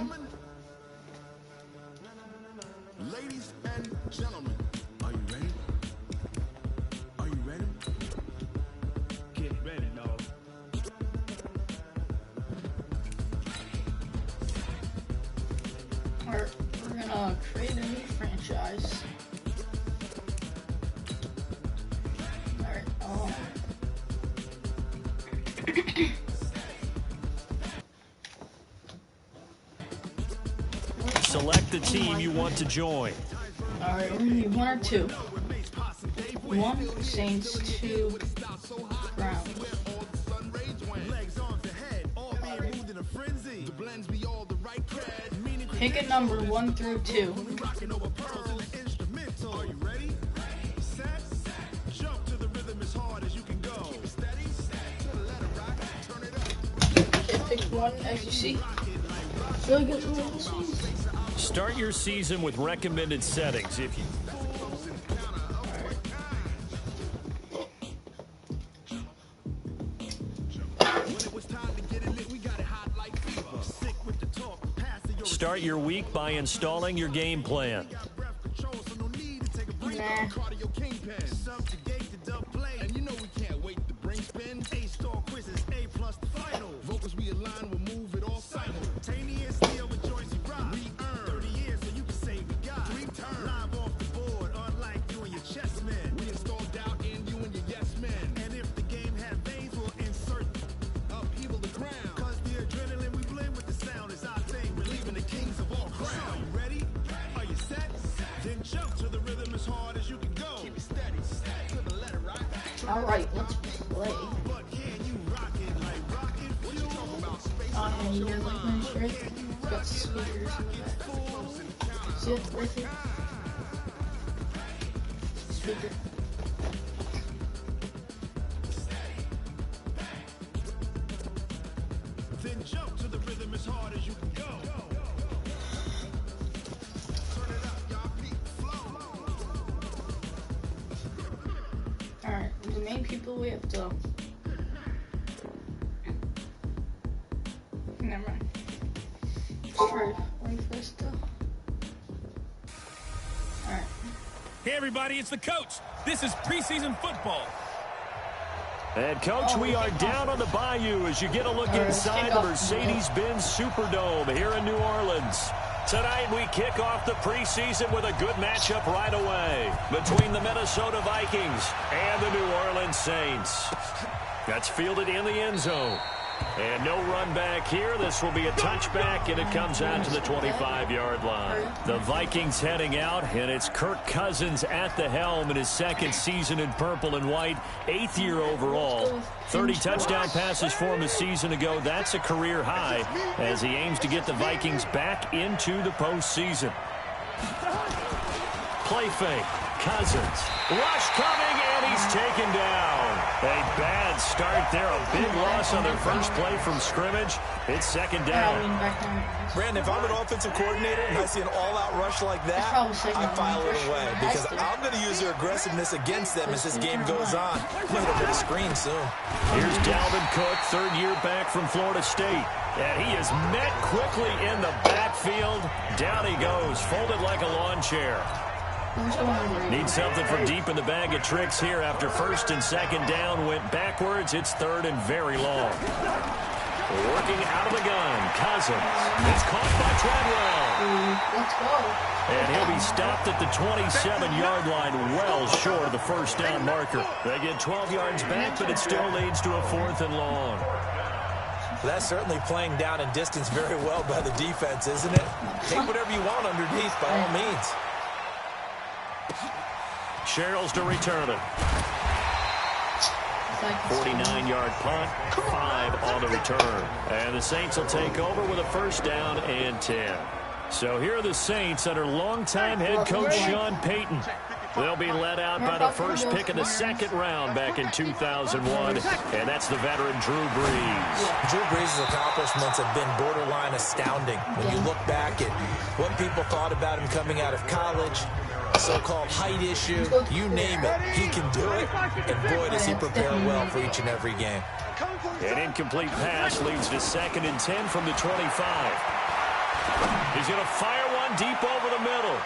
one. Ladies and gentlemen, are you ready? Are you ready? Get ready, dog. We're gonna create a new franchise. Alright, Select the team you want to join. Alright, we're gonna need one or two. One Saints, two Browns. Pick a number 1 through 2. Okay, pick one as you see. Really good rules. Start your season with recommended settings if you... Start your week by installing your game plan. Nah. Alright, let's play. And you guys like my shirt? It's got speakers in the back. See it right here? Speaker. Then jump to the rhythm as hard as you can go. Turn it up, y'all feet flow. Alright, the main people we have to... Never mind. First though. Alright. Hey everybody, it's the coach. This is preseason football. And coach, we are down on the bayou as you get a look inside the Mercedes-Benz Superdome here in New Orleans. Tonight we kick off the preseason with a good matchup right away between the Minnesota Vikings and the New Orleans Saints. That's fielded in the end zone. And no run back here. This will be a touchback, and it comes out to the 25-yard line. The Vikings heading out, and it's Kirk Cousins at the helm in his second season in purple and white, 8th year overall. 30 touchdown passes for him a season ago. That's a career high as he aims to get the Vikings back into the postseason. Play fake. Cousins. Rush coming, and he's taken down. A bad start there. A big loss on their first play from scrimmage. It's second down. Brandon, if I'm an offensive coordinator and I see an all-out rush like that, I file it away because I'm going to use their aggressiveness against them as this game goes on. I'm going to hit a screen soon. Here's Dalvin Cook, third-year back from Florida State. And he is met quickly in the backfield. Down he goes, folded like a lawn chair. Need something from deep in the bag of tricks here after first and second down went backwards. It's third and very long. Working out of the gun. Cousins. It's caught by Treadwell. Let's go. And he'll be stopped at the 27-yard line, well short of the first down marker. They get 12 yards back, but it still leads to a 4th and long. That's certainly playing down and distance very well by the defense, isn't it? Take whatever you want underneath by all means. Sherrills to return it. 49-yard punt, 5 on the return. And the Saints will take over with a first down and 10. So here are the Saints under longtime head coach Sean Payton. They'll be led out by the first pick of the second round back in 2001, and that's the veteran Drew Brees. Drew Brees' accomplishments have been borderline astounding. When you look back at what people thought about him coming out of college, so-called height issue, you name it, he can do it, and boy, does he prepare well for each and every game. An incomplete pass leads to 2nd and 10 from the 25. He's going to fire one deep over the middle.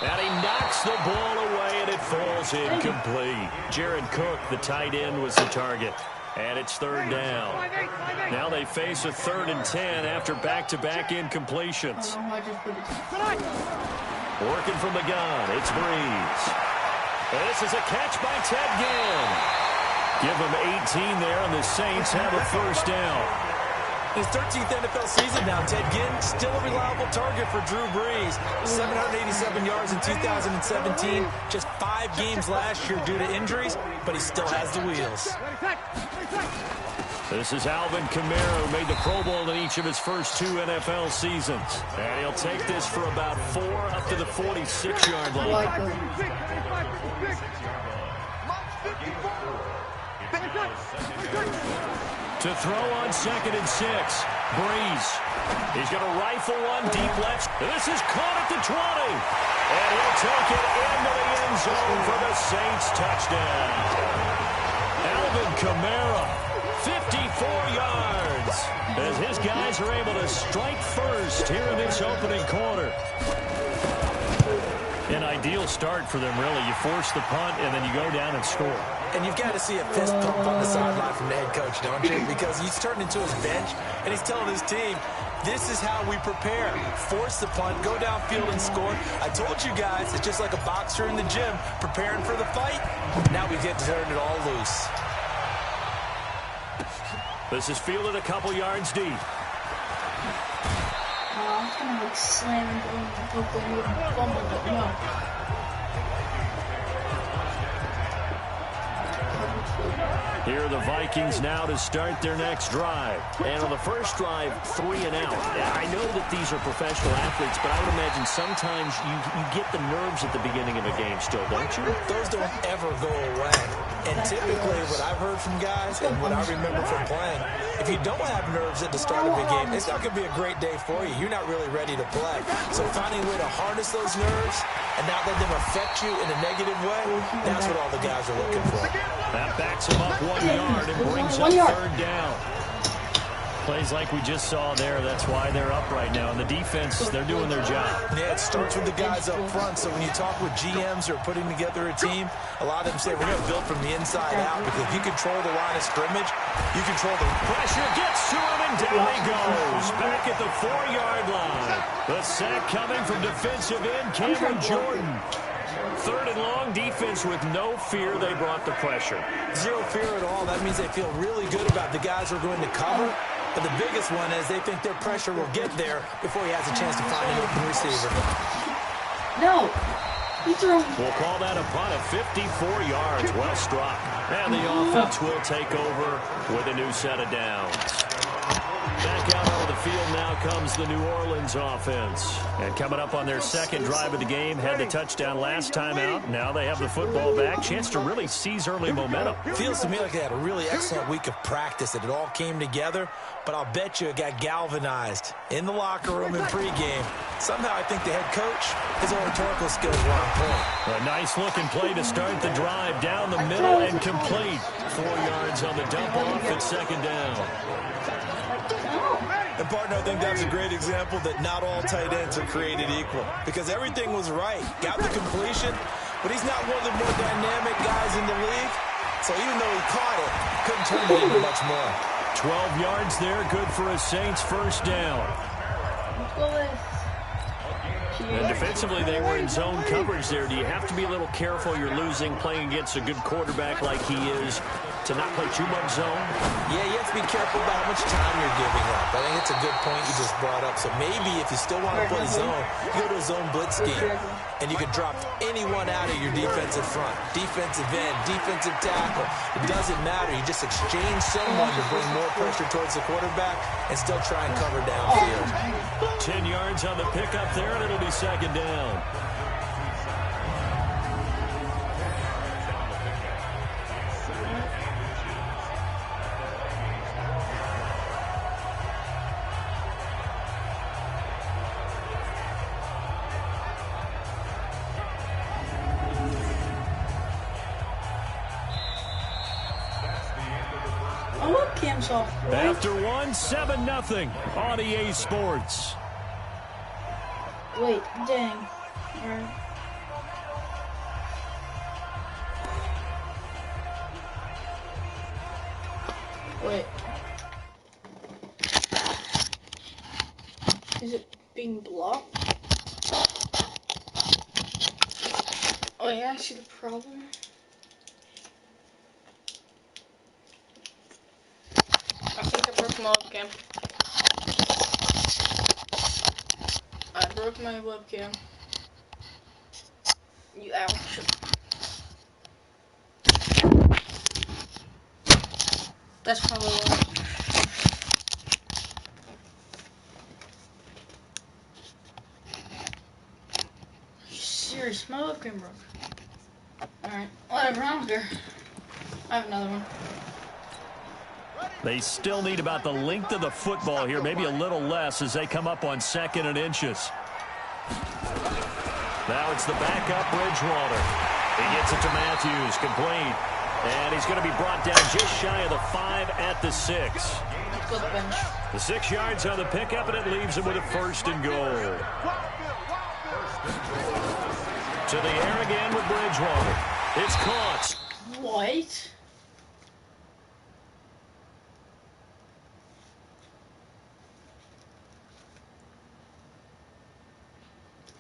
And he knocks the ball away, and it falls incomplete. Jared Cook, the tight end, was the target. And it's third down. Now they face a 3rd and 10 after back-to-back incompletions. Working from the gun, it's Breeze. This is a catch by Ted Ginn. Give him 18 there, and the Saints have a first down. His 13th NFL season now, Ted Ginn, still a reliable target for Drew Brees. 787 yards in 2017, just 5 games last year due to injuries, but he still has the wheels. This is Alvin Kamara, who made the Pro Bowl in each of his first 2 NFL seasons. And he'll take this for about 4 up to the 46-yard line. To throw on 2nd and 6. Breeze. He's going to rifle one deep left. This is caught at the 20. And he'll take it into the end zone for the Saints touchdown. Alvin Kamara, 54 yards, as his guys are able to strike first here in this opening quarter. An ideal start for them, really. You force the punt, and then you go down and score. And you've got to see a fist pump on the sideline from the head coach, don't you? Because he's turned into his bench, and he's telling his team, this is how we prepare. Force the punt, go downfield and score. I told you guys, it's just like a boxer in the gym, preparing for the fight. Now we get to turn it all loose. This is fielded a couple yards deep. I'm kind of like slamming the fumble, but no. Here are the Vikings now to start their next drive. And on the first drive, 3 and out. I know that these are professional athletes, but I would imagine sometimes you get the nerves at the beginning of a game still, don't you? Those don't ever go away. And typically what I've heard from guys and what I remember from playing, if you don't have nerves at the start of a game, it's not going to be a great day for you. You're not really ready to play. So finding a way to harness those nerves and not let them affect you in a negative way, that's what all the guys are looking for. That backs him up 1 yard and brings up 3rd down. Plays like we just saw there. That's why they're up right now. And the defense, they're doing their job. Yeah, it starts with the guys up front. So when you talk with GMs who are putting together a team, a lot of them say we're going to build from the inside out. Because if you control the line of scrimmage, you control the pressure. Gets to him and down he goes. Back at the 4-yard line. The sack coming from defensive end Cameron Jordan. 3rd and long, defense with no fear. They brought the pressure. Zero fear at all. That means they feel really good about the guys who are going to cover. But the biggest one is they think their pressure will get there before he has a chance to find an open receiver. No. We'll call that a punt of 54 yards. Well struck. And the offense will take over with a new set of downs. Back out onto the field now comes the New Orleans offense. And coming up on their 2nd drive of the game, had the touchdown last time out. Now they have the football back. Chance to really seize early momentum. Feels to me like they had a really excellent week of practice. It all came together, but I'll bet you it got galvanized in the locker room in pregame. Somehow I think the head coach, his oratorical skills were on point. A nice-looking play to start the drive down the middle and complete. 4 yards on the dump-off at 2nd down. And, partner, I think that's a great example that not all tight ends are created equal. Because everything was right. Got the completion, but he's not one of the more dynamic guys in the league. So even though he caught it, couldn't turn it into much more. 12 yards there, good for a Saints first down. And defensively, they were in zone coverage there. Do you have to be a little careful? You're losing, playing against a good quarterback like he is, to not play too much zone? Yeah, you have to be careful about how much time you're giving up. I think it's a good point you just brought up. So maybe if you still want to play zone, you go to a zone blitz scheme. And you can drop anyone out of your defensive front. Defensive end, defensive tackle. It doesn't matter. You just exchange someone to bring more pressure towards the quarterback and still try and cover downfield. 10 yards on the pickup there, and it'll be 2nd down. After 1, 7-0 on EA Sports. Wait, dang. Alright. Wait. Is it being blocked? Oh yeah, I see the problem. I think I broke my webcam. I broke my webcam. You ouch. That's probably why. Are you serious? My webcam broke. Alright, whatever, I don't care. I have another one. They still need about the length of the football here, maybe a little less as they come up on 2nd and inches. Now it's the backup Bridgewater. He gets it to Matthews, complete. And he's going to be brought down just shy of the 5 at the 6. Let's go to the bench. The 6 yards on the pickup, and it leaves him with a 1st and goal. To the air again with Bridgewater. It's caught. What?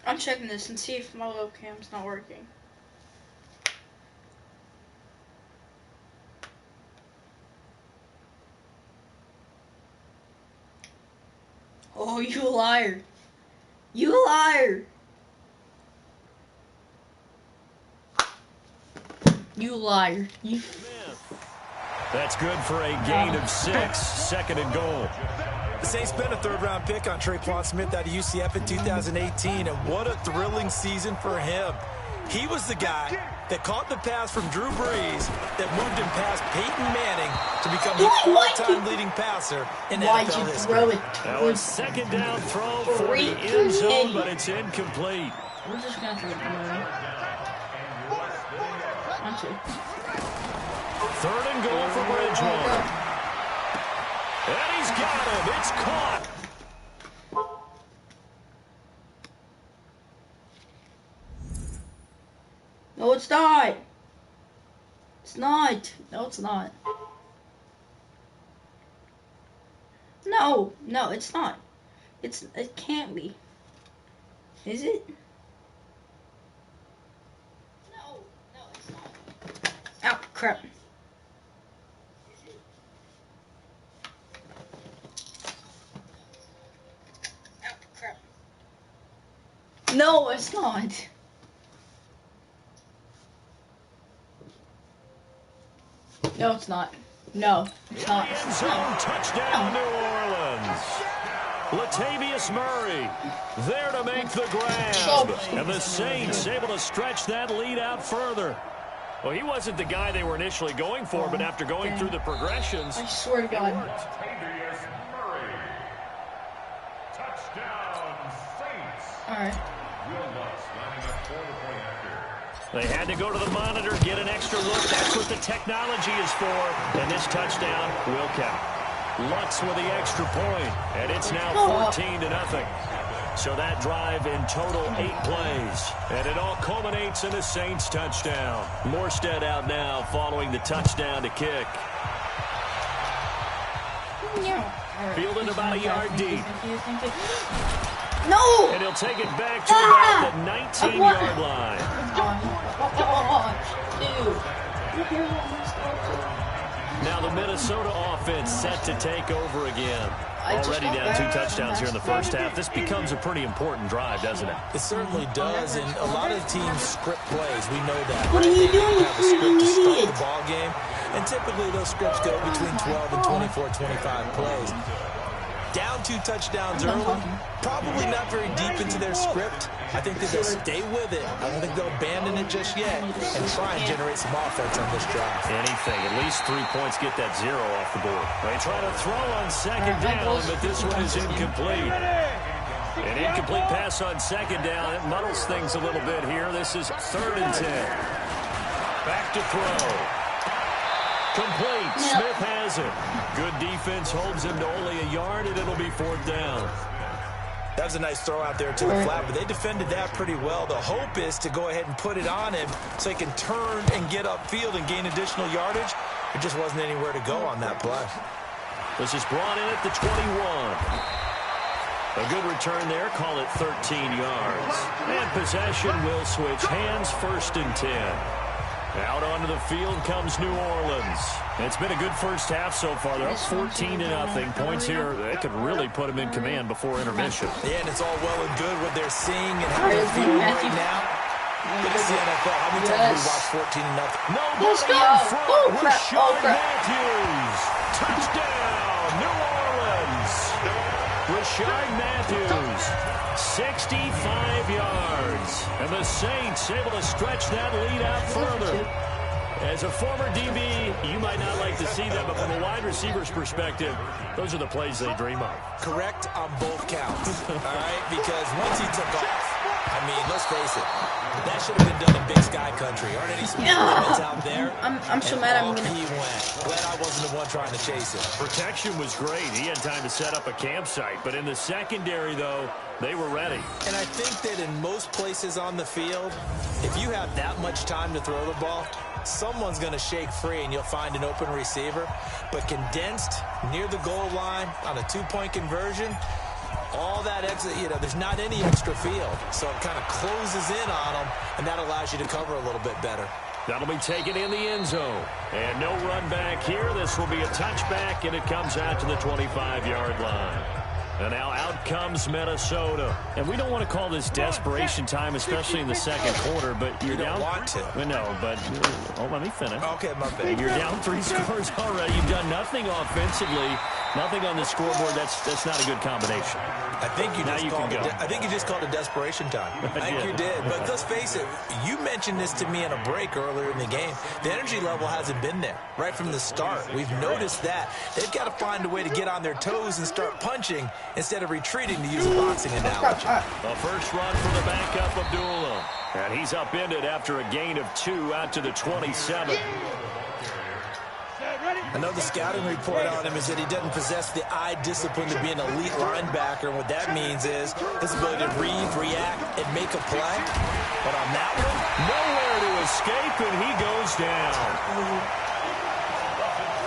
I'm checking this and see if my webcam's not working. Oh, you liar. You liar. You liar. You. That's good for a gain of 6. 2nd and goal. The Saints spent a 3rd-round pick on Traquan Smith out of UCF in 2018, and what a thrilling season for him. He was the guy that caught the pass from Drew Brees that moved him past Peyton Manning to become the 4-time leading passer in Why'd NFL you history. throw it That was towards 2nd down throw for the end zone, but it's incomplete. We're just gonna throw it away. 1, 2. 3rd and goal for Bridgewater. And he's got him. It's caught. No, it's not. It's not. No, it's not. No, no, it's not. It can't be. Is it? No, it's not. Oh, crap. No, it's not. No, it's not. No, it's not. End zone touchdown, New Orleans. Latavius Murray there to make the grab. And the Saints able to stretch that lead out further. Well, he wasn't the guy they were initially going for, but after going through the progressions, I swear to God. Latavius Murray. Touchdown, Saints. All right. Will Lutz lining up for the point after. they had to go to the monitor, get an extra look. That's what the technology is for. And this touchdown will count. Lutz with the extra point, and it's now 14-0. So that drive in total 8 plays, and it all culminates in a Saints touchdown. Morstead out now following the touchdown to kick. Fielded about a yard deep. No! And he'll take it back to about the 19-yard line. Now the Minnesota offense set to take over again. Already down 2 touchdowns here in the first half. This becomes a pretty important drive, doesn't it? It certainly does, and a lot of teams script plays. We know that. What are you doing, you have a script to start idiot? the ball game, and typically those scripts go between 12 and 24, 25 plays. Down 2 touchdowns early, probably not very deep into their script. I think that they'll stay with it. I don't think they'll abandon it just yet and try and generate some offense on this drive. Anything, at least 3 points, get that 0 off the board. They try to throw on second down, but this one is incomplete. An incomplete pass on second down. It muddles things a little bit here. This is 3rd and 10. Back to throw. Complete. Smith has it. Good defense holds him to only a yard, and it'll be 4th down. That was a nice throw out there to the flat, but they defended that pretty well. The hope is to go ahead and put it on him so he can turn and get upfield and gain additional yardage. There just wasn't anywhere to go on that play. This is brought in at the 21. A good return there. Call it 13 yards. And possession will switch hands, 1st and 10. Out onto the field comes New Orleans. It's been a good first half so far. They're up 14-0. Points here, they could really put them in command before intermission. Yeah, and it's all well and good what they're seeing and how they're feeling right now. But it's the NFL. How many times have we watched 14-0? Nobody in front. Rashard Matthews. Touchdown, New Orleans. Rashard Matthews, 65 yards. And the Saints able to stretch that lead out further. As a former DB, you might not like to see that, but from a wide receiver's perspective, those are the plays they dream of. Correct on both counts, all right? Because once he took off, I mean, let's face it, that should have been done in Big Sky Country. Aren't any limits out there? I'm so mad I'm gonna... He went. Glad I wasn't the one trying to chase it. Protection was great. He had time to set up a campsite. But in the secondary, though, they were ready. And I think that in most places on the field, if you have that much time to throw the ball, someone's going to shake free and you'll find an open receiver. But condensed near the goal line on a 2-point conversion, all that exit, you know, there's not any extra field. So it kind of closes in on them, and that allows you to cover a little bit better. That'll be taken in the end zone. And no run back here. This will be a touchback, and it comes out to the 25-yard line. And now out comes Minnesota. And we don't want to call this desperation time, especially in the second quarter, but you're down. You don't want to. No, but let me finish. Okay, my bad. You're down 3 scores already. You've done nothing offensively, nothing on the scoreboard. That's not a good combination. I think you just called it desperation time. I think you did. But let's face it, you mentioned this to me in a break earlier in the game. The energy level hasn't been there right from the start. We've noticed that. They've got to find a way to get on their toes and start punching instead of retreating, to use a boxing analogy. The first run for the backup, Abdullah. And he's upended after a gain of 2 out to the 27. I know the scouting report on him is that he doesn't possess the eye discipline to be an elite linebacker. And what that means is his ability to read, react, and make a play. But on that one, nowhere to escape, and he goes down.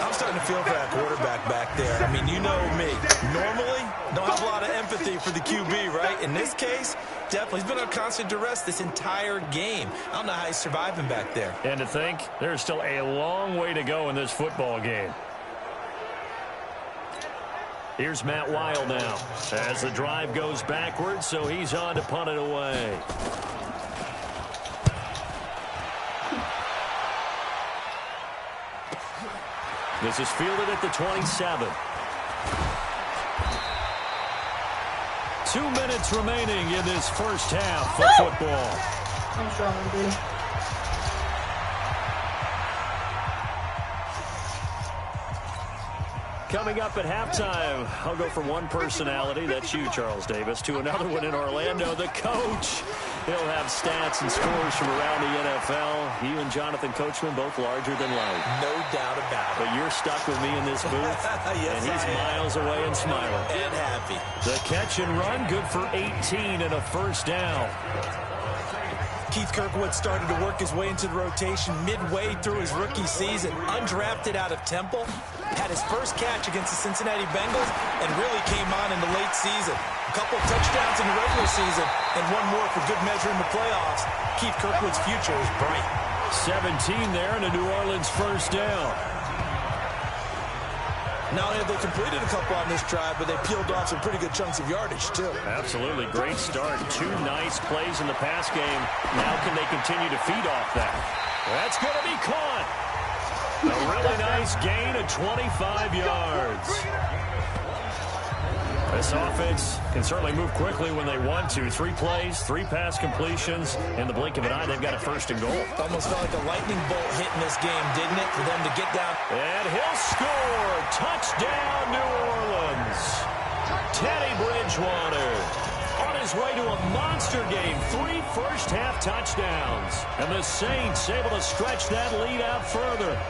I'm starting to feel for that quarterback back there. I mean, you know me. Normally, don't have a lot of empathy for the QB, right? In this case, definitely. He's been on constant duress this entire game. I don't know how he's surviving back there. And to think, there's still a long way to go in this football game. Here's Matt Weil now as the drive goes backwards, so he's on to punt it away. This is fielded at the 27. 2 minutes remaining in this first half of football. I'm strong, dude. Coming up at halftime, I'll go from one personality, that's you, Charles Davis, to another one in Orlando, the coach. He'll have stats and scores from around the NFL. You and Jonathan Coachman, both larger than life. No doubt about it. But you're stuck with me in this booth, yes, and he's miles away and smiling. And happy. The catch and run, good for 18 and a first down. Keith Kirkwood started to work his way into the rotation midway through his rookie season. Undrafted out of Temple. Had his first catch against the Cincinnati Bengals and really came on in the late season. A couple of touchdowns in the regular season and one more for good measure in the playoffs. Keith Kirkwood's future is bright. 17 there and a New Orleans first down. Not only have they completed a couple on this drive, but they peeled off some pretty good chunks of yardage, too. Absolutely. Great start. 2 nice plays in the pass game. Now can they continue to feed off that? That's going to be caught. A really nice gain of 25 yards. This offense can certainly move quickly when they want to. 3 plays, 3 pass completions. In the blink of an eye, they've got a first and goal. Almost felt like a lightning bolt hit in this game, didn't it? For them to get down. And he'll score. Touchdown, New Orleans. Teddy Bridgewater on his way to a monster game. 3 first-half touchdowns. And the Saints able to stretch that lead out further.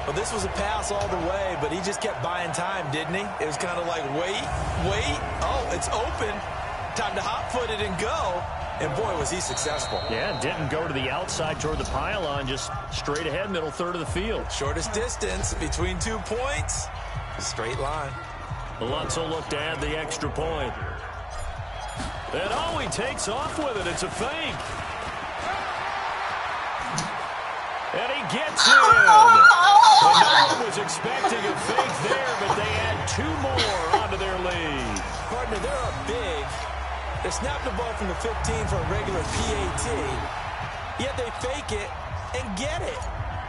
Well, this was a pass all the way, but he just kept buying time, didn't he? It was kind of like, wait. Oh, it's open. Time to hot-foot it and go. And, boy, was he successful. Yeah, didn't go to the outside toward the pylon, just straight ahead, middle third of the field. Shortest distance between 2 points. Straight line. Lutz will look to add the extra point. And, oh, he takes off with it. It's a fake. And he gets in. Well, no one was expecting a fake there, but they add 2 more onto their lead. Partner, they're up big. They snap the ball from the 15 for a regular PAT, yet they fake it and get it.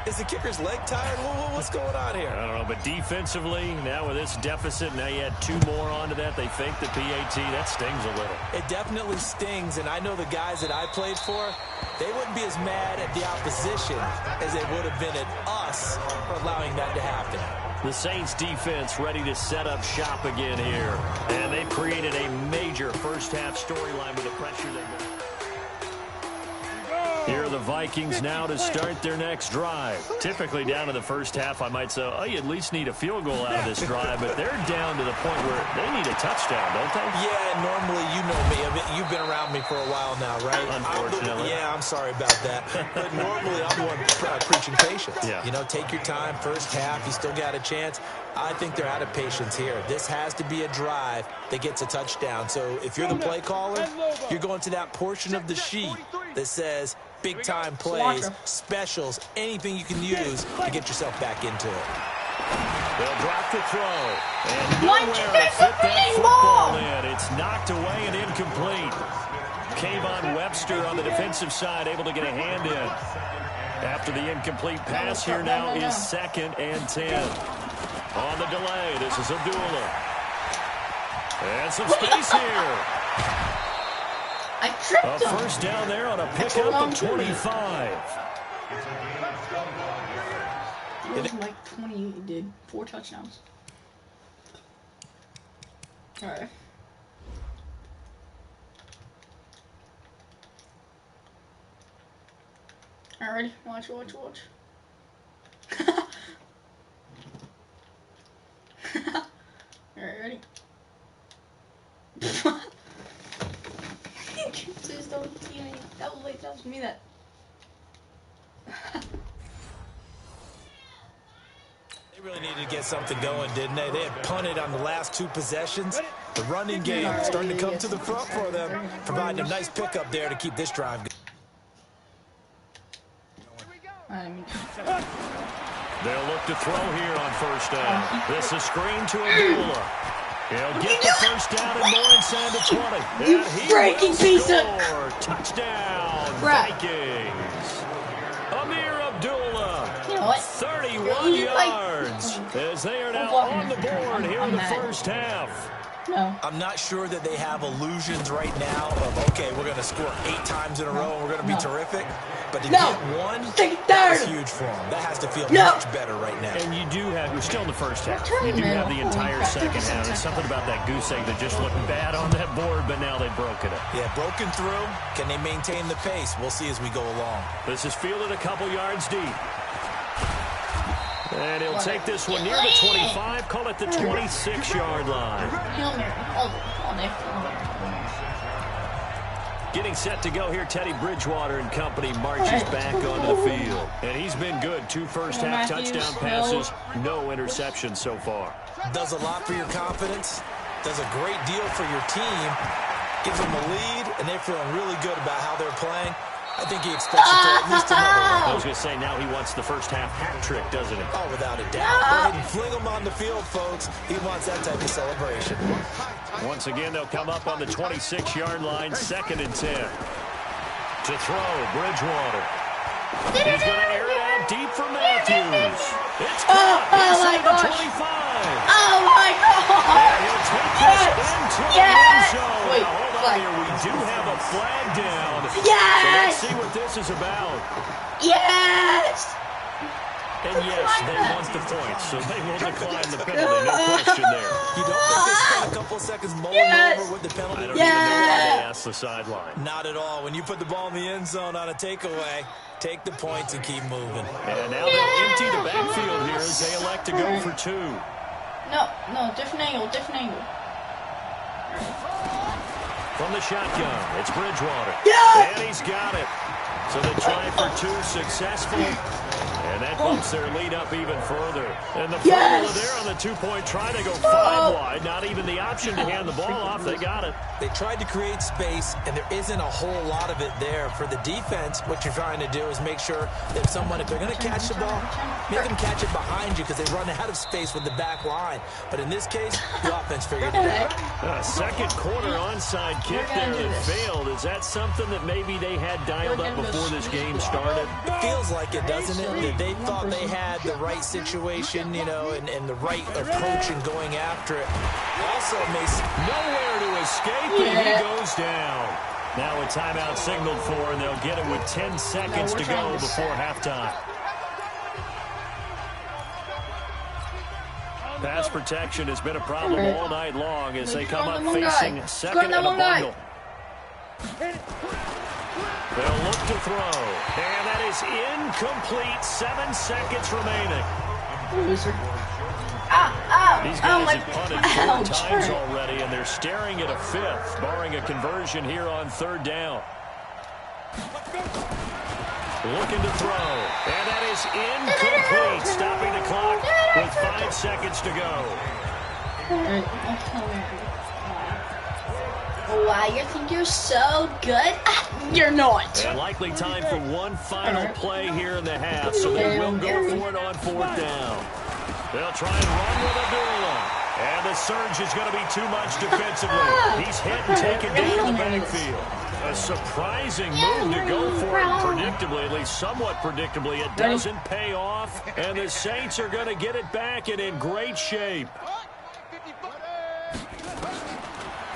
Is the kicker's leg tired? What's going on here? I don't know, but defensively, now with this deficit, now you add 2 more onto that. They fake the PAT. That stings a little. It definitely stings, and I know the guys that I played for, they wouldn't be as mad at the opposition as they would have been at us for allowing that to happen. The Saints defense ready to set up shop again here. And they created a major first-half storyline with the pressure they got. Here are the Vikings now to start their next drive. Typically down to the first half, I might say, oh, you at least need a field goal out of this drive, but they're down to the point where they need a touchdown, don't they? Yeah, normally, you know me. I mean, you've been around me for a while now, right? Unfortunately. I'm sorry about that. But normally, I'm the one preaching patience. Yeah. You know, take your time. First half, you still got a chance. I think they're out of patience here. This has to be a drive that gets a touchdown. So if you're the play caller, you're going to that portion of the sheet that says big-time plays, specials, anything you can use to get yourself back into it. They'll drop the throw. And nowhere to fit that football in. It's knocked away and incomplete. Kayvon Webster on the defensive side able to get a hand in. After the incomplete pass, here now is 2nd and 10. On the delay, this is Abdullah. And some space here. I tripped him. A first down there on a pickup of 25. It was like 20, he did 4 touchdowns. All right. All right, ready? Watch. All right, ready? Please don't see me. That was me that. They really needed to get something going, didn't they? They had punted on the last 2 possessions. The running game starting to come to the front for them, providing a nice pickup there to keep this drive going. They'll look to throw here on first down. This is screen to Abdullah. He'll get the first down and more inside the 20. You freaking piece of... Touchdown, Crap. Vikings. Amir Abdullah, You know what? 31 yards, as they are now on the board here in the first half. No. I'm not sure that they have illusions right now of, okay, we're going to score 8 times in a row and we're going to be terrific. But to get one, that's huge for them. That has to feel much better right now. And you do have, we're still in the first half. You do have the entire second half. There's something about that goose egg that just looked bad on that board, but now they've broken it. Yeah, broken through. Can they maintain the pace? We'll see as we go along. This is fielded a couple yards deep. And he'll take this one near the 25, call it the 26-yard line. Getting set to go here, Teddy Bridgewater and company marches back onto the field. And he's been good. 2 first-half touchdown passes, no interceptions so far. Does a lot for your confidence, does a great deal for your team, gives them a lead, and they're feeling really good about how they're playing. I think he expects to throw at least another one. I was going to say, now he wants the first half hat trick, doesn't he? Oh, without a doubt. Go ahead and fling him on the field, folks. He wants that type of celebration. Once again, they'll come up on the 26-yard line, 2nd and 10. To throw, Bridgewater. He's going to air it out deep for Matthews. It's caught inside the 25. Oh, my God. And he'll take this into the end zone. Wait, now, hold on here. We do have a flag down. Yes. So let's see what this is about. Yes. And yes, they want the points, so they will decline the penalty, no question there. You don't think they spent a couple seconds mulling over with the penalty? I don't even know why they asked the sideline. Not at all. When you put the ball in the end zone on a takeaway, take the points and keep moving. And now they'll empty the backfield here as they elect to go for 2. No, different angle. From the shotgun, it's Bridgewater. Yeah! And he's got it. So they try for 2 successful. And that bumps their lead up even further. And the formula there on the 2-point try to go 5 wide. Not even the option to hand the ball off. They got it. They tried to create space, and there isn't a whole lot of it there. For the defense, what you're trying to do is make sure that someone, if they're going to catch the ball, make them catch it behind you because they run out of space with the back line. But in this case, the offense figured it out. A second quarter onside kick there that failed. Is that something that maybe they had dialed up before this game started? Feels like it, doesn't it? That they thought they had the right situation, you know, and the right approach in going after it. Also, Mason, nowhere to escape, and he goes down. Now a timeout signaled for, and they'll get it with 10 seconds to go before halftime. Pass protection has been a problem all night long as they come up facing second and a bundle. They'll look to throw, and that is incomplete. 7 seconds remaining. Loser. These guys have punted 4 times already, and they're staring at a 5th, barring a conversion here on 3rd down. Looking to throw, and that is incomplete. Stopping the clock with 5 seconds to go. Wow, you think you're so good? You're not. And likely time for one final play here in the half, so they will go for it on 4th down. They'll try and run with Abdullah. And the surge is going to be too much defensively. He's hit and taken down in the backfield. A surprising move to go for it predictably, at least somewhat predictably. It doesn't pay off, and the Saints are going to get it back and in great shape.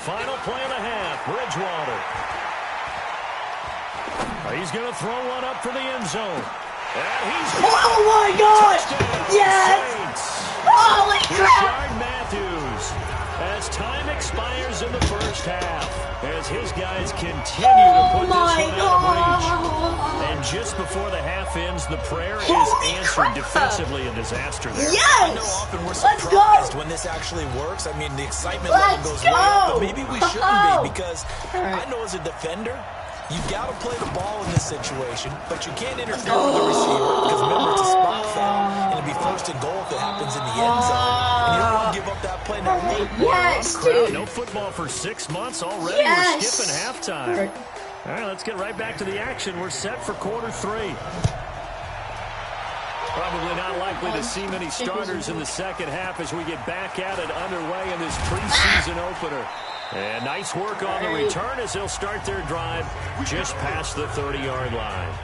Final play of the half, Bridgewater. He's going to throw one up for the end zone. And he's oh my God! Yes! Saints. Holy crap! Richard Matthews, as time expires in the first half, as his guys continue to put this one out of reach. And just before the half ends, the prayer is answered defensively. A disaster there. Yes! I know often we're surprised when this actually works. I mean, the excitement level goes way up, but maybe we shouldn't be, because I know as a defender, you've got to play the ball in this situation, but you can't interfere with the receiver because, remember, it's a spot foul, and it'll be 1st and goal if it happens in the end zone. And you don't want to give up that play now. Yes, dude. No football for 6 months already. We're skipping halftime. All right, let's get right back to the action. We're set for quarter 3. Probably not likely to see many starters in the second half as we get back at it underway in this preseason opener. And nice work on the return as they'll start their drive just past the 30-yard line.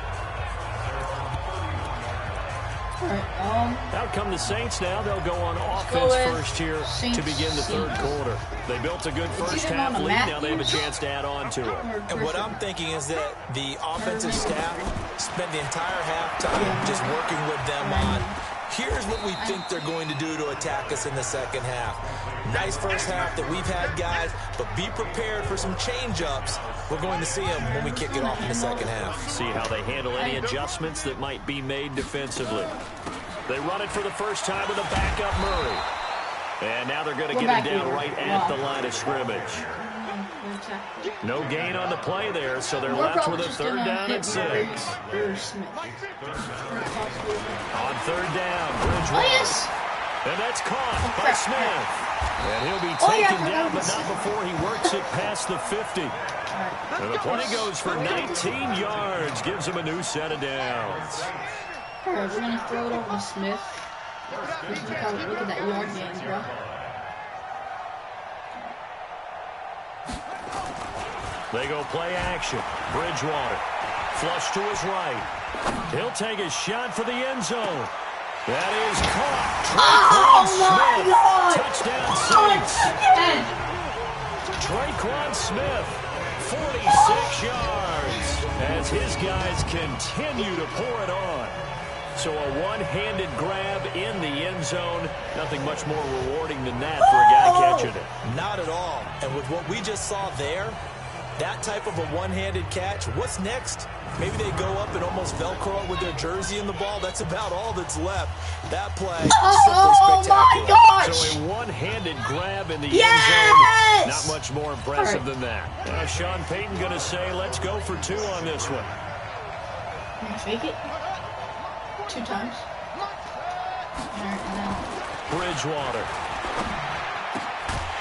Out come the Saints now. They'll go on offense first here to begin the 3rd quarter. They built a good first half lead. Now they have a chance to add on to it. And what I'm thinking is that the offensive staff spent the entire halftime just working with them on, here's what we think they're going to do to attack us in the second half. Nice first half that we've had, guys, but be prepared for some change-ups. We're going to see them when we kick it off in the second half. See how they handle any adjustments that might be made defensively. They run it for the first time with a backup Murray. And now they're going to get him down right at the line of scrimmage. No gain on the play there, so they're left with a 3rd down and 6. On 3rd down, Bridgewater. And that's caught by Smith. And he'll be taken down, but not before he works it past the 50. And the play goes for 19 yards, gives him a new set of downs. We're going to throw it over to Smith. Look at that yard gain, bro. They go play action. Bridgewater. Flush to his right. He'll take a shot for the end zone. That is caught. Touchdown Saints. Traquan Smith, 46 yards, as his guys continue to pour it on. So a one-handed grab in the end zone. Nothing much more rewarding than that for a guy catching it. Not at all. And with what we just saw there, that type of a one-handed catch, what's next? Maybe they go up and almost Velcro it with their jersey in the ball. That's about all that's left. That play, simply spectacular. My gosh. So a one-handed grab in the end zone. Not much more impressive than that. Sean Payton going to say, let's go for 2 on this one. Can I fake it? 2 times. Alright, and then Bridgewater.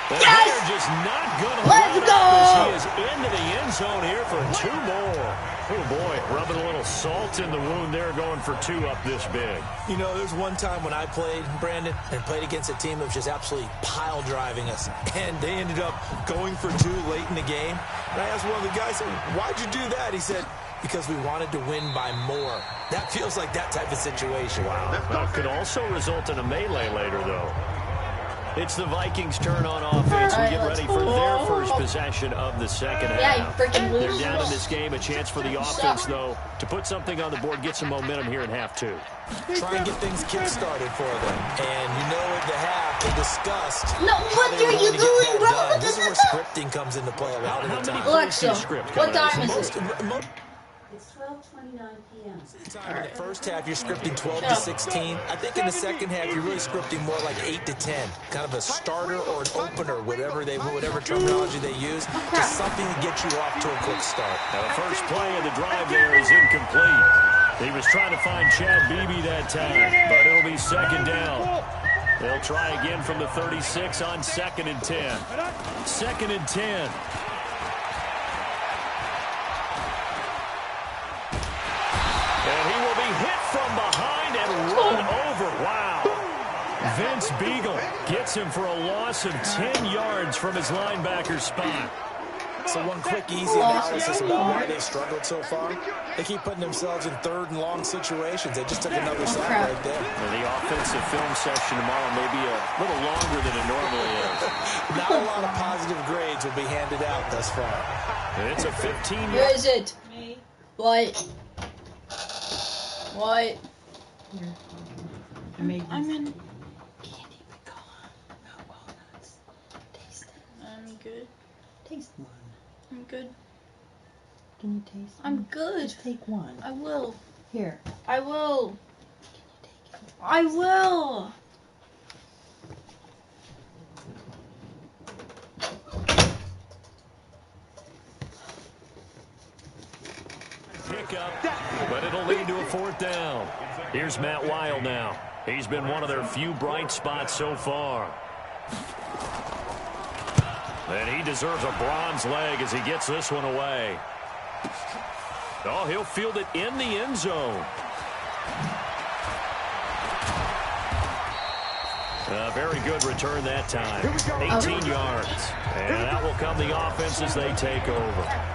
And yes! they're just not going to Let's let go! up as he is into the end zone here for 2 more. Oh, boy, rubbing a little salt in the wound there, going for 2 up this big. You know, there's one time when I played, Brandon, and played against a team that was just absolutely pile driving us, and they ended up going for 2 late in the game. And I asked one of the guys, why'd you do that? He said, because we wanted to win by more. That feels like that type of situation. Wow. Well, could also result in a melee later, though. It's the Vikings' turn on offense. We get ready for their first possession of the second half. yeah, you freaking lose. They're down in this game. A chance for the offense, though, to put something on the board, get some momentum here in half 2. Try and get things kick-started for them. And you know at the half, they discussed No, what are you doing, bro? This is where scripting comes into play a lot of the time. Alexa, what time is it? It's 12:29 p.m. In the first half, you're scripting 12 to 16. I think in the second half, you're really scripting more like 8 to 10. Kind of a starter or an opener, whatever terminology they use, just something to get you off to a quick start. Now, the first play of the drive there is incomplete. He was trying to find Chad Beebe that time, but it'll be second down. They'll try again from the 36 on 2nd and 10. 2nd and 10. And he will be hit from behind and run over. Wow. Vince Beagle gets him for a loss of 10 yards from his linebacker spot. So one quick, easy analysis about why they've struggled so far. They keep putting themselves in 3rd and long situations. They just took another sack right there. And the offensive film session tomorrow may be a little longer than it normally is. Not a lot of positive grades will be handed out thus far. And it's a 15-yard. Where is it? Me. What? What? I'm in candy pecan. No walnuts. Taste it. I'm good. Taste one. I'm good. Can you taste one? I'm good. Just take one. I will. Here. I will. Can you take it? I will. Pickup, but it'll lead to a 4th down. Here's Matt Weil now. He's been one of their few bright spots so far. And he deserves a bronze leg as he gets this one away. Oh, he'll field it in the end zone. A very good return that time. 18 yards. And that will come the offense as they take over.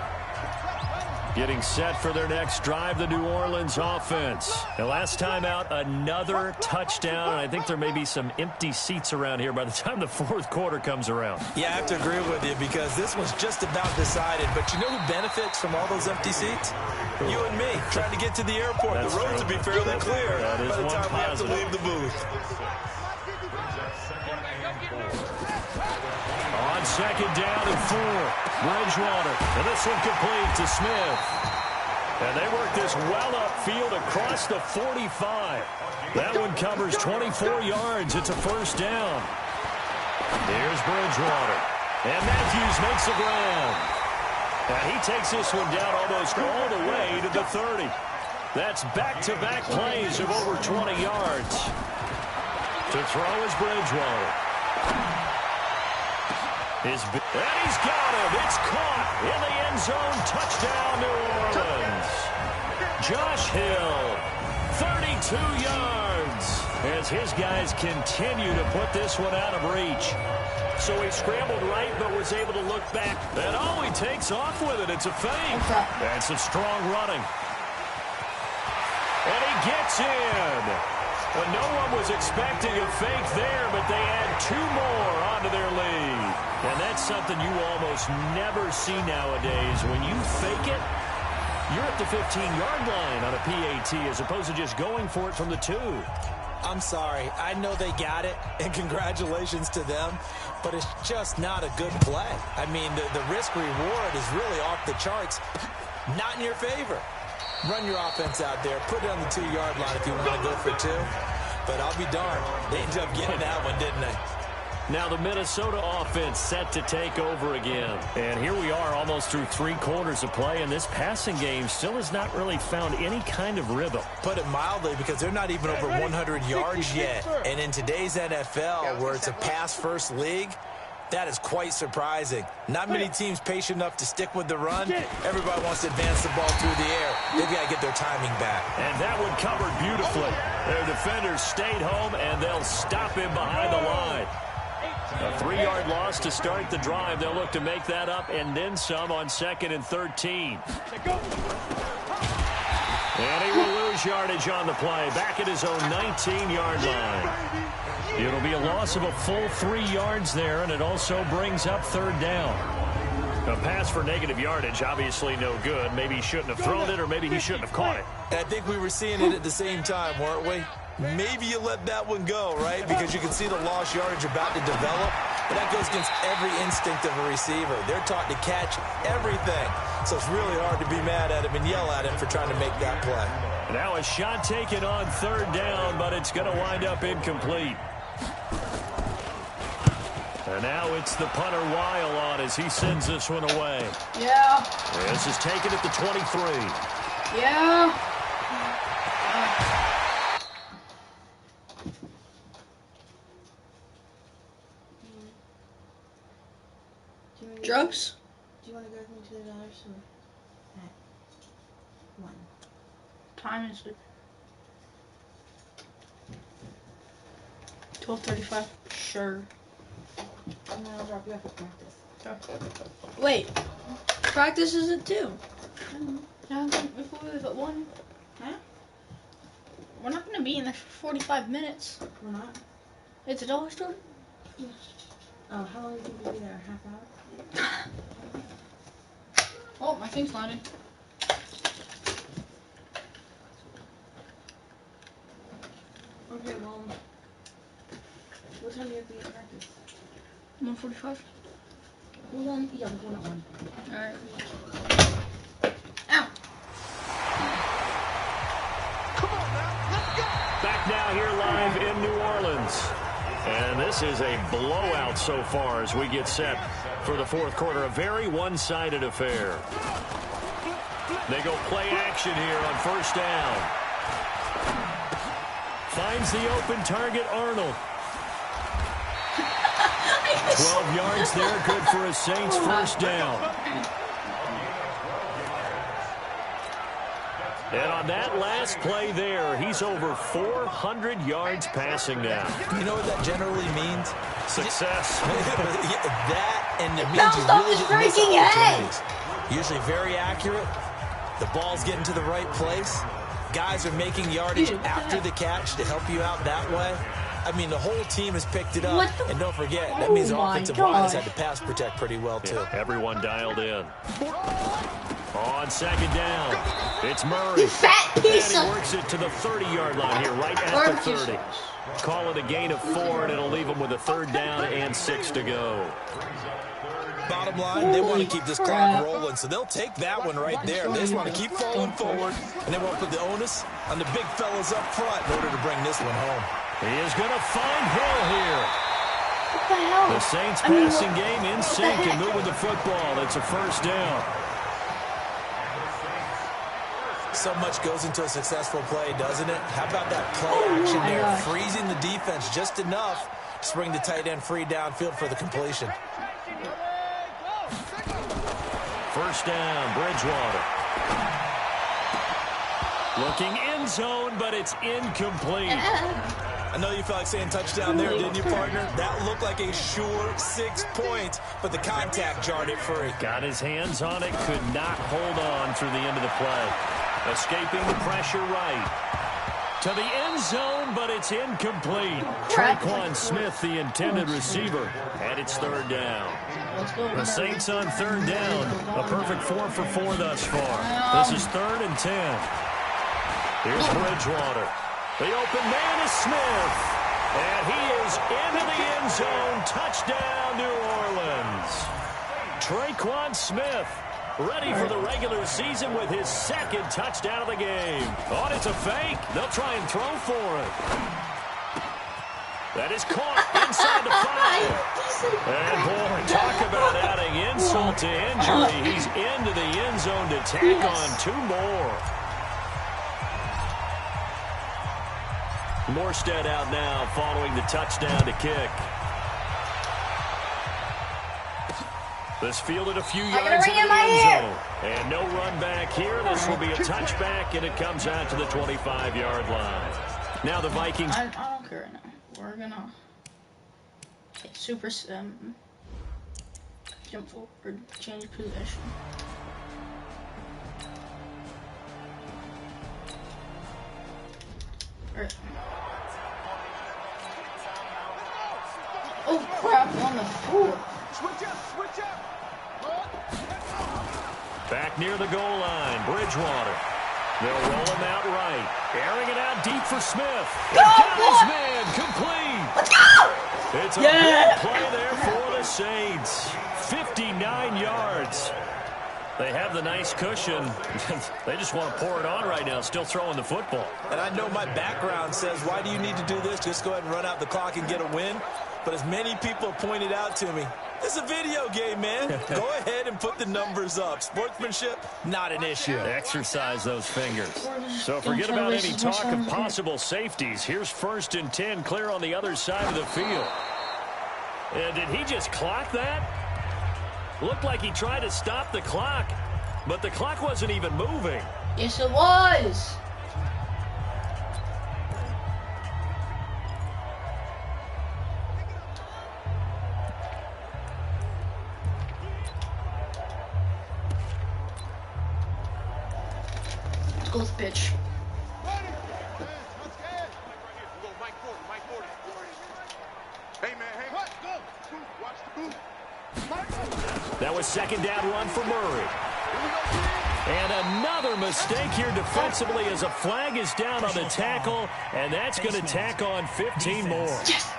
Getting set for their next drive, the New Orleans offense. The last time out, another touchdown, and I think there may be some empty seats around here by the time the 4th quarter comes around. Yeah, I have to agree with you because this one's just about decided. But you know who benefits from all those empty seats? You and me, trying to get to the airport. That's the roads true. will be fairly clear That is by the one time we have to positive. leave the booth. On 2nd down and 4, Bridgewater, and this one complete to Smith. And they work this well upfield across the 45. That one covers 24 yards. It's a 1st down. Here's Bridgewater. And Matthews makes the ground. And he takes this one down almost all the way to the 30. That's back-to-back plays of over 20 yards. To throw is Bridgewater. And he's got him. It's caught in the end zone. Touchdown, New Orleans. Josh Hill, 32 yards. As his guys continue to put this one out of reach. So he scrambled right, but was able to look back. And he takes off with it. It's a fake. That's some strong running. And he gets in. Well, no one was expecting a fake there, but they add 2 more onto their lead. And that's something you almost never see nowadays. When you fake it, You're at the 15-yard line on a PAT as opposed to just going for it from the 2. I'm sorry. I know they got it, and congratulations to them, but it's just not a good play. I mean, the risk-reward is really off the charts. Not in your favor. Run your offense out there. Put it on the 2-yard line if you want to go for 2. But I'll be darned. They ended up getting that one, didn't they? Now the Minnesota offense set to take over again. And here we are almost through 3 quarters of play, and this passing game still has not really found any kind of rhythm. Put it mildly, because they're not even over 100 yards yet. And in today's NFL, where it's a pass-first league, that is quite surprising. Not many teams patient enough to stick with the run. Everybody wants to advance the ball through the air. They've got to get their timing back. And that one covered beautifully. Their defenders stayed home, and they'll stop him behind the line. A 3-yard loss to start the drive. They'll look to make that up and then some on 2nd and 13. And he will lose yardage on the play. Back at his own 19-yard line. It'll be a loss of a full 3 yards there, and it also brings up 3rd down. A pass for negative yardage, obviously no good. Maybe he shouldn't have thrown it, or maybe he shouldn't have caught it. I think we were seeing it at the same time, weren't we? Maybe you let that one go, right? Because you can see the lost yardage about to develop. But that goes against every instinct of a receiver. They're taught to catch everything. So it's really hard to be mad at him and yell at him for trying to make that play. Now a shot taken on 3rd down, but it's going to wind up incomplete. And now it's the punter Weil on as he sends this one away. Yeah. This is taken at the 23. Yeah. Drugs? Do you want to go with me to the dollar store? At 1. Time is it? 12:35. Sure. And then I'll drop you off at practice. Wait. Practice is at 2. Yeah, if we leave at 1. Huh? We're not going to be in there for 45 minutes. We're not? It's a dollar store? Yeah. Oh, how long do you think we'll be there? A half hour? Oh, my thing's landing. Okay, well, what time do you have to get to practice? 1:45. Well, then, yeah, we're going at 1. Alright. Ow! Back now here live in New Orleans. And this is a blowout so far as we get set for the 4th quarter. A very one-sided affair. They go play action here on 1st down. Finds the open target, Arnold. 12 yards there, good for a Saints 1st down. And on that last play there, he's over 400 yards passing now. You know what that generally means? Success. That, and it means Bounced you off really his didn't miss freaking head. opportunities. Usually very accurate. The ball's getting to the right place. Guys are making yardage after the catch to help you out that way. I mean, the whole team has picked it up. And don't forget, that means the offensive line has had to pass protect pretty well, too. Yeah, everyone dialed in. On 2nd down, it's Murray. You fat piece And he of... works it to the 30-yard line here, right at the 30. Call it a gain of 4, and it'll leave them with a 3rd down and 6 to go. Bottom line, they want to keep this clock rolling, so they'll take that one right there. They just want to keep falling forward, and they want to put the onus on the big fellas up front in order to bring this one home. He is going to find Hill here. What the hell? The Saints passing game in sync and moving the football. It's a 1st down. So much goes into a successful play, doesn't it? How about that play action there? gosh. Freezing the defense just enough to bring the tight end free downfield for the completion. 1st down, Bridgewater. Looking end zone, but it's incomplete. I know you felt like saying touchdown there, didn't you, partner? That looked like a sure 6 points, but the contact jarred it free. Got his hands on it, could not hold on through the end of the play. Escaping the pressure right. To the end zone, but it's incomplete. Crap. Traquan Smith, the intended receiver, and it's third down. Let's go. The Saints on third down. A perfect 4 for 4 thus far. This is 3rd and 10. Here's Bridgewater. The open man is Smith. And he is into the end zone. Touchdown, New Orleans. Traquan Smith ready for the regular season with his 2nd touchdown of the game. Oh, it's a fake. They'll try and throw for it. That is caught inside the 5. And boy, talk about adding insult to injury. He's into the end zone to tack on 2 more. Morstead out now following the touchdown to kick. This fielded a few yards into the end zone. And no run back here. This will be a touchback, and it comes out to the 25-yard line. Now the Vikings. I don't care right now. We're gonna super jump forward, change position. Oh crap! On the floor. Switch up. Back near the goal line, Bridgewater. They'll roll him out right. Airing it out deep for Smith. Got his man complete. Let's go! It's a big play there for the Saints. 59 yards. They have the nice cushion. They just want to pour it on right now, still throwing the football. And I know my background says, why do you need to do this? Just go ahead and run out the clock and get a win. But as many people pointed out to me, it's a video game, man. Go ahead and put the numbers up. Sportsmanship, not an issue. Exercise those fingers. So forget about any talk of possible safeties. Here's 1st and 10 clear on the other side of the field. And did he just clock that? Looked like he tried to stop the clock, but the clock wasn't even moving. Yes, it was. Let's go with pitch. That was 2nd down run for Murray. And another mistake here defensively as a flag is down on the tackle, and that's going to tack on 15 more. Yes.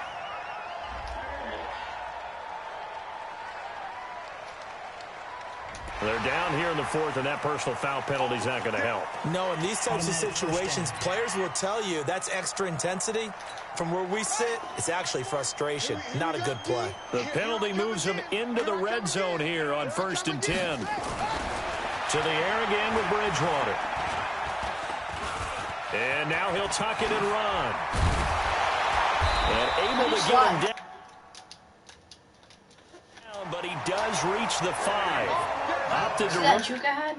They're down here in the 4th, and that personal foul penalty is not going to help. No, in these types of situations, players will tell you that's extra intensity. From where we sit, it's actually frustration. Not a good play. The penalty moves him into the red zone here on 1st and 10. To the air again with Bridgewater. And now he'll tuck it and run. And able to get him down. But he does reach the 5. Opted to That Juka had?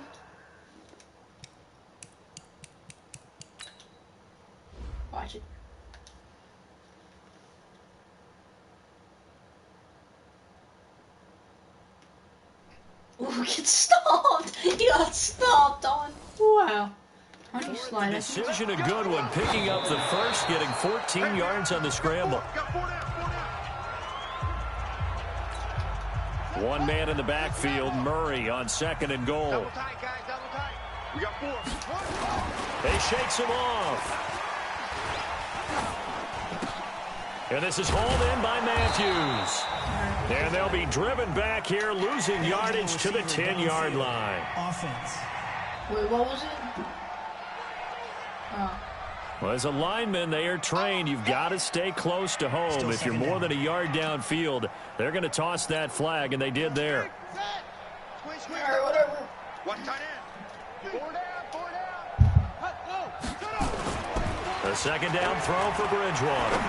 Watch it. Ooh, get stopped! He got stopped on. Wow. How do you slide it? Decision a good one. Picking up the 1st, getting 14 yards on the scramble. One man in the backfield, Murray on 2nd and goal. Double tight, guys, double tight. We got 4. He shakes him off. And this is hauled in by Matthews. And they'll be driven back here, losing yardage to the 10-yard line. Offense. Wait, what was it? Oh. Well, as a lineman, they are trained. You've got to stay close to home. If you're more than a yard downfield, they're going to toss that flag, and they did there. Alright, whatever. One tight end. 4 down, 4 down. A 2nd down throw for Bridgewater.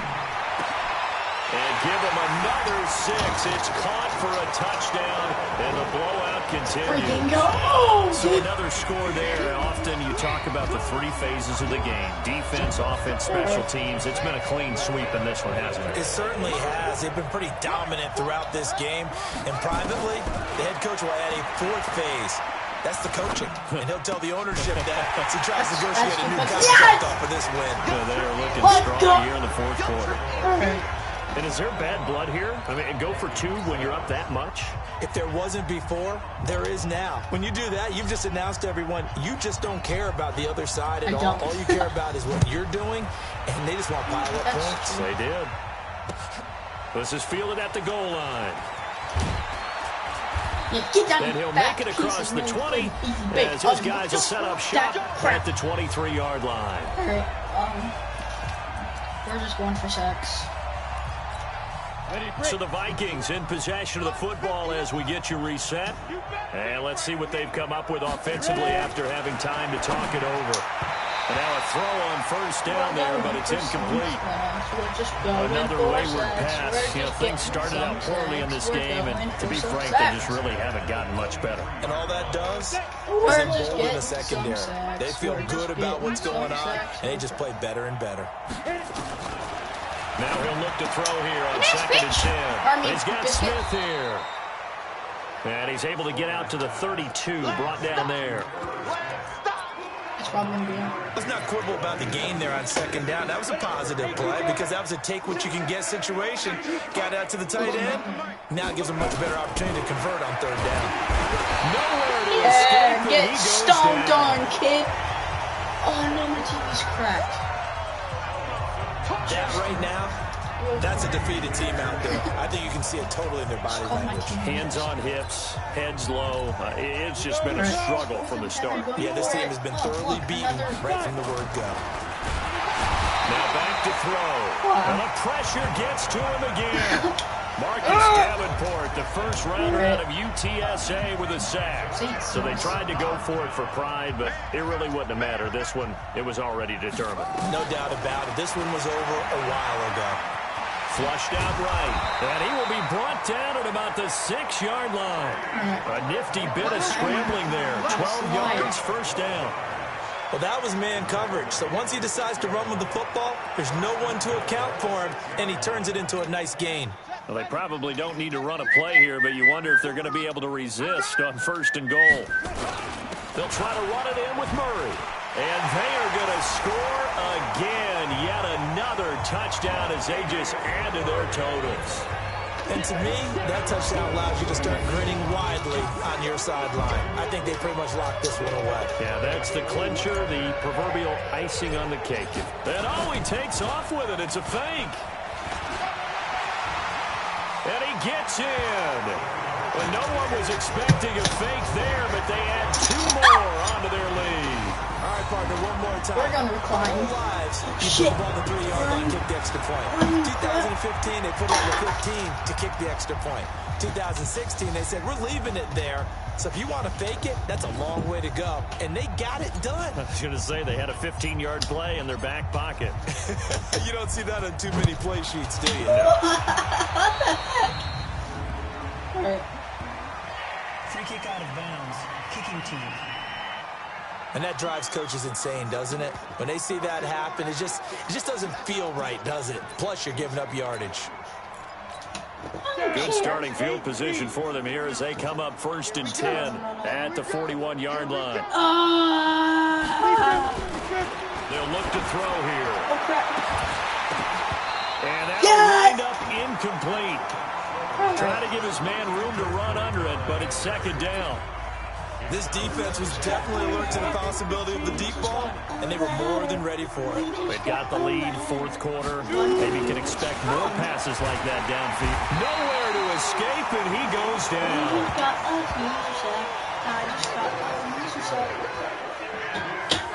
And give him another 6. It's caught for a touchdown, and the blowout continues. Freaking go! So another score there. Often you talk about the 3 phases of the game. Defense, offense, special teams. It's been a clean sweep in this one, hasn't it? It certainly has. They've been pretty dominant throughout this game. And privately, the head coach will add a 4th phase. That's the coaching. And he'll tell the ownership that as he tries to negotiate a new contract off of this win. So they are looking strong here in the fourth quarter. All right. And is there bad blood here? I mean, go for two when you're up that much? If there wasn't before, there is now. When you do that, you've just announced to everyone, you just don't care about the other side at all. All you care about is what you're doing, and they just want pile-up points. They did. This is fielded at the goal line. Yeah, get down. And he'll make it across the 20 as his guys will set up shop at the 23-yard line. All right. We're just going for sacks. So the Vikings in possession of the football as we get you reset. And let's see what they've come up with offensively after having time to talk it over. And now a throw on first down there, but it's incomplete. Another wayward pass. You know, things started out poorly in this game, and to be frank, they just really haven't gotten much better. And all that does is embolden the secondary. They feel good about what's going on, and they just play better and better. Now he'll look to throw here on 2nd and 10. He's got Smith here. And he's able to get out to the 32, brought down there. Let's not quibble about the gain there on 2nd down. That was a positive play because that was a take-what-you-can-get situation. Got out to the tight end. Now it gives him a much better opportunity to convert on 3rd down. Nowhere to escape. Get stomped on, kid. Oh, no, my TV's cracked. That right now, that's a defeated team out there. I think you can see it totally in their body language. Hands on hips, heads low. It's just been a struggle from the start. Yeah, this team has been thoroughly beaten right from the word go. Now back to throw. And the pressure gets to him again. Marcus Davenport, the first rounder out of UTSA with a sack. So they tried to go for it for pride, but it really wouldn't have mattered. This one, it was already determined. No doubt about it. This one was over a while ago. Flushed out right. And he will be brought down at about the 6-yard line. A nifty bit of scrambling there. 12 yards, first down. Well, that was man coverage. So once he decides to run with the football, there's no one to account for him, and he turns it into a nice gain. Well, they probably don't need to run a play here, but you wonder if they're going to be able to resist on 1st and goal. They'll try to run it in with Murray. And they are going to score again. Yet another touchdown as they just add to their totals. And to me, that touchdown allows you to start grinning widely on your sideline. I think they pretty much locked this one away. Yeah, that's the clincher, the proverbial icing on the cake. And he takes off with it. It's a fake. And he gets in. And no one was expecting a fake there, but they add 2 more onto their lead. All right, partner, one more time. We're going to recline. All lives, you put the ball on the 3-yard line, kick the extra point. 2015, they put it on the 15 to kick the extra point. 2016, they said, we're leaving it there. So if you want to fake it, that's a long way to go. And they got it done. I was going to say they had a 15-yard play in their back pocket. You don't see that on too many play sheets, do you? What the heck? All right. Free kick out of bounds. Kicking team. And that drives coaches insane, doesn't it? When they see that happen, it just doesn't feel right, does it? Plus, you're giving up yardage. Good starting field position for them here as they come up 1st and 10 at the 41-yard line. They'll look to throw here. And that'll wind up incomplete. Trying to give his man room to run under it, but it's 2nd down. This defense was definitely alert to the possibility of the deep ball, and they were more than ready for it. They've got the lead, 4th quarter. Maybe can expect more passes like that downfield. Nowhere to escape, and he goes down.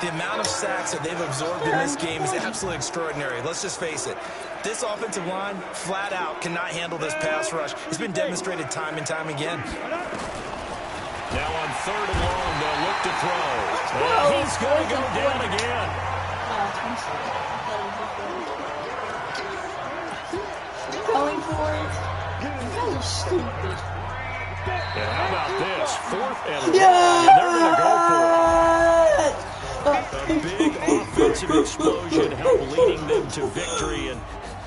The amount of sacks that they've absorbed in this game is absolutely extraordinary. Let's just face it. This offensive line, flat out, cannot handle this pass rush. It's been demonstrated time and time again. Now on 3rd and long, they'll look to throw. And he's going to go down again. Going for it. That was stupid. And how about this? 4th and long, and they're going to go for it. A big offensive explosion helped leading them to victory. And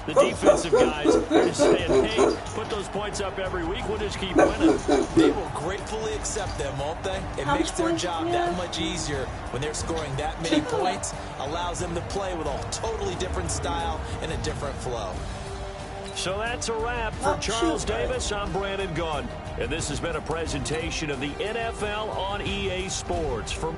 the defensive guys are just saying, hey, put the those points up every week, we'll just keep winning. They will gratefully accept them, won't they? It makes their job that much easier when they're scoring that many points. Allows them to play with a totally different style and a different flow. So that's a wrap for Charles Davis. I'm Brandon Gunn. And this has been a presentation of the NFL on EA Sports. For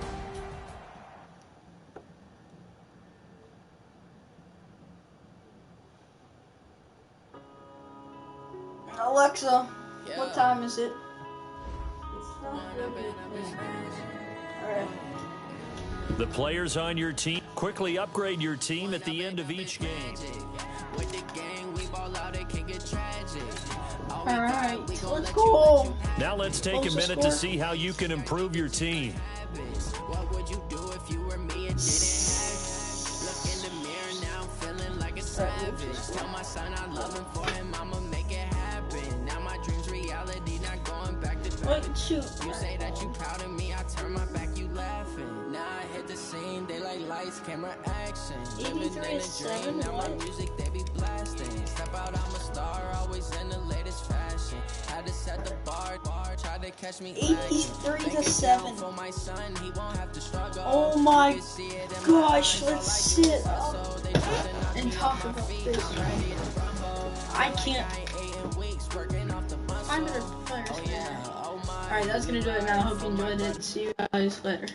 Alexa, what time is it? Alright. the players on your team, quickly upgrade your team at the end of each game. Alright, let's go. Now let's take a minute to see how you can improve your team. What would you do if you were me and didn't have? Look in the mirror now, I'm feeling like a savage. Tell my son I love him for him, I'ma make it happen. Now my dream's reality, not going back to Wait, shoot. You say that you proud of me, I turn my back, you laughing. Now I hit the scene, they like lights, camera, action. Living in a dream, now my music they be blasting. Step out, I'm a star, always in the latest fashion. Had to set the bar, try to catch me. 83-7. For my son, he won't have to struggle. Oh my gosh, let's sit up and talk about this. I can't. 500 players. Alright, that's gonna do it now. Hope you enjoyed it. See you guys later.